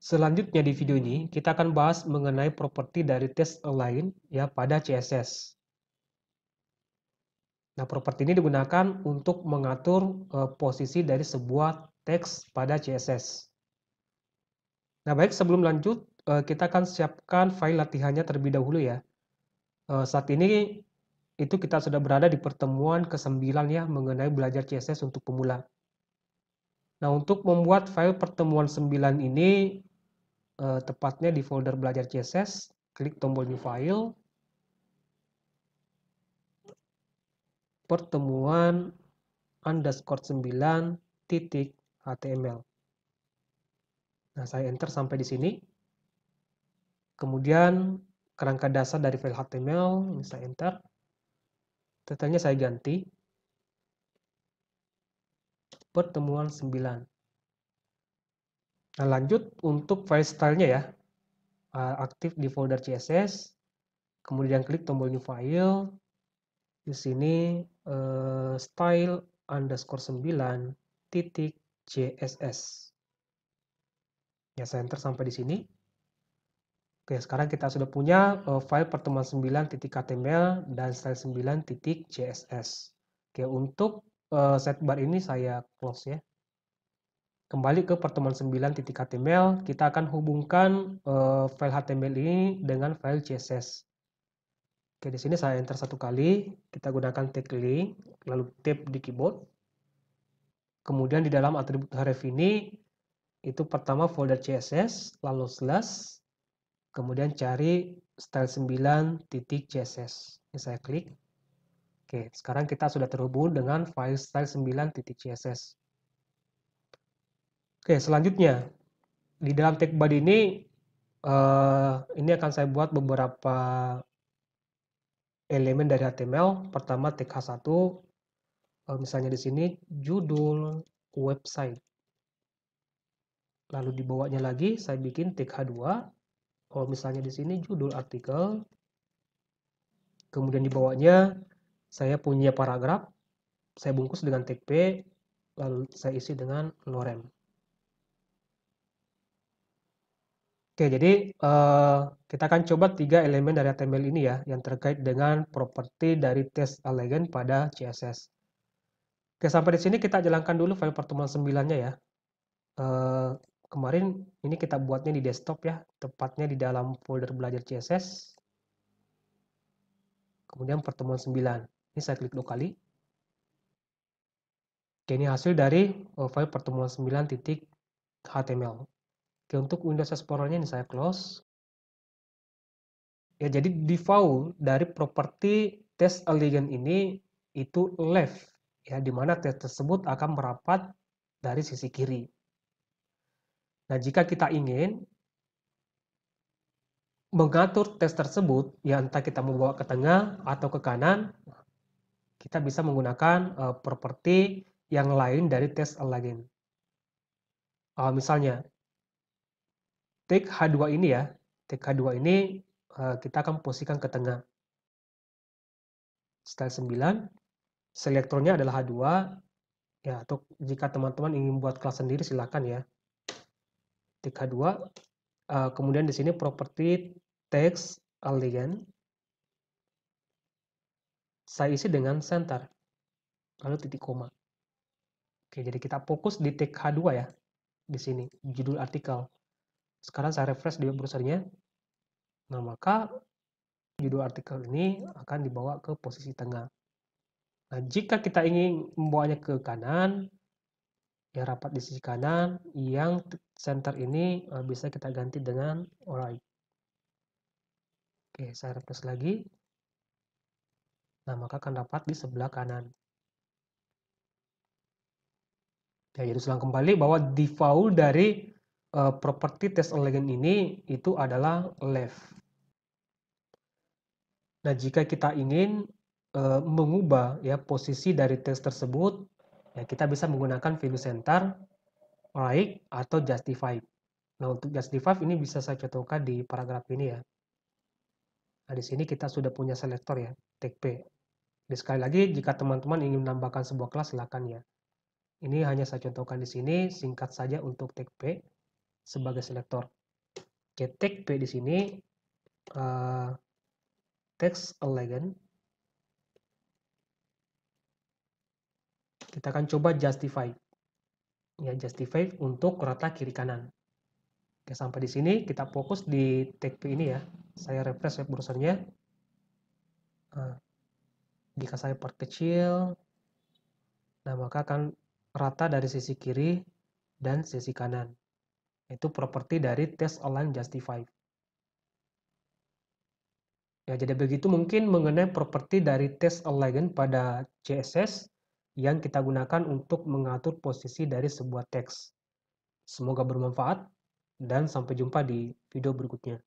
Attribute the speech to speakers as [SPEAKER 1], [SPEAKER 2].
[SPEAKER 1] Selanjutnya di video ini, kita akan bahas mengenai properti dari tes align ya pada CSS. Nah, properti ini digunakan untuk mengatur posisi dari sebuah teks pada CSS. Nah, baik sebelum lanjut, kita akan siapkan file latihannya terlebih dahulu ya. Saat ini itu kita sudah berada di pertemuan ke-9 ya mengenai belajar CSS untuk pemula. Nah, untuk membuat file pertemuan 9 ini, tepatnya di folder belajar CSS, klik tombol New File, pertemuan _9.html. Nah, saya enter sampai di sini. Kemudian kerangka dasar dari file HTML, ini saya enter. Detailnya saya ganti. Pertemuan 9. Nah, lanjut untuk file stylenya ya. Aktif di folder CSS. Kemudian klik tombol New File. Di sini style_9.css. Ya, saya enter sampai di sini. Oke, sekarang kita sudah punya file pertemuan 9.html dan style 9.css. Oke, untuk sidebar ini saya close ya. Kembali ke pertemuan 9.html, kita akan hubungkan file HTML ini dengan file CSS. Oke, di sini saya enter satu kali, kita gunakan tag link, lalu tab di keyboard. Kemudian di dalam atribut href ini, itu pertama folder CSS, lalu slash, kemudian cari style 9.css. Ini saya klik. Oke, sekarang kita sudah terhubung dengan file style 9.css. Oke, selanjutnya di dalam tag body ini akan saya buat beberapa elemen dari HTML. Pertama tag H1, misalnya di sini judul website. Lalu di bawahnya lagi saya bikin tag H2. Misalnya di sini judul artikel. Kemudian di bawahnya saya punya paragraf. Saya bungkus dengan tag P, lalu saya isi dengan lorem. Oke, jadi kita akan coba 3 elemen dari HTML ini ya, yang terkait dengan properti dari tes elegant pada CSS. Oke, sampai di sini kita jalankan dulu file pertemuan 9-nya ya. Kemarin ini kita buatnya di desktop ya, tepatnya di dalam folder belajar CSS. Kemudian pertemuan 9. Ini saya klik 2 kali. Oke, ini hasil dari file pertemuan 9.html. Oke, untuk Windows Explorer-nya ini saya close. Ya, jadi default dari properti tes elegant ini itu left, ya, di mana tes tersebut akan merapat dari sisi kiri. Nah, jika kita ingin mengatur tes tersebut, ya entah kita membawa ke tengah atau ke kanan, kita bisa menggunakan properti yang lain dari tes elegant. Misalnya, tag H2 ini ya, tag H2 ini kita akan posisikan ke tengah. Style 9, selektornya adalah H2, ya, atau jika teman-teman ingin buat kelas sendiri silakan ya. Tag H2, kemudian di sini properti text elegant, saya isi dengan center, lalu titik koma. Oke, jadi kita fokus di tag H2 ya, di sini, judul artikel. Sekarang saya refresh di web browser-nya. Nah, maka judul artikel ini akan dibawa ke posisi tengah. Nah, jika kita ingin membawanya ke kanan, ya rapat di sisi kanan, yang center ini bisa kita ganti dengan right. Oke, saya refresh lagi. Nah, maka akan dapat di sebelah kanan. Ya, jadi ulang kembali bahwa default dari properti tes elegant ini itu adalah left. Nah, jika kita ingin mengubah ya posisi dari tes tersebut, ya kita bisa menggunakan value center, right, atau justify. Nah, untuk justify ini bisa saya contohkan di paragraf ini ya. Nah, di sini kita sudah punya selektor ya, tag P. Jadi sekali lagi, jika teman-teman ingin menambahkan sebuah kelas, silakan ya. Ini hanya saya contohkan di sini, singkat saja untuk tag P. sebagai selektor. Oke, tag P di sini text elegant. Kita akan coba justify. Ya, justify untuk rata kiri kanan. Oke, sampai di sini kita fokus di tag P ini ya. Saya refresh web browsernya. Jika saya perkecil, nah maka akan rata dari sisi kiri dan sisi kanan. Itu properti dari test align justify. Ya, jadi begitu mungkin mengenai properti dari test align pada CSS yang kita gunakan untuk mengatur posisi dari sebuah teks. Semoga bermanfaat dan sampai jumpa di video berikutnya.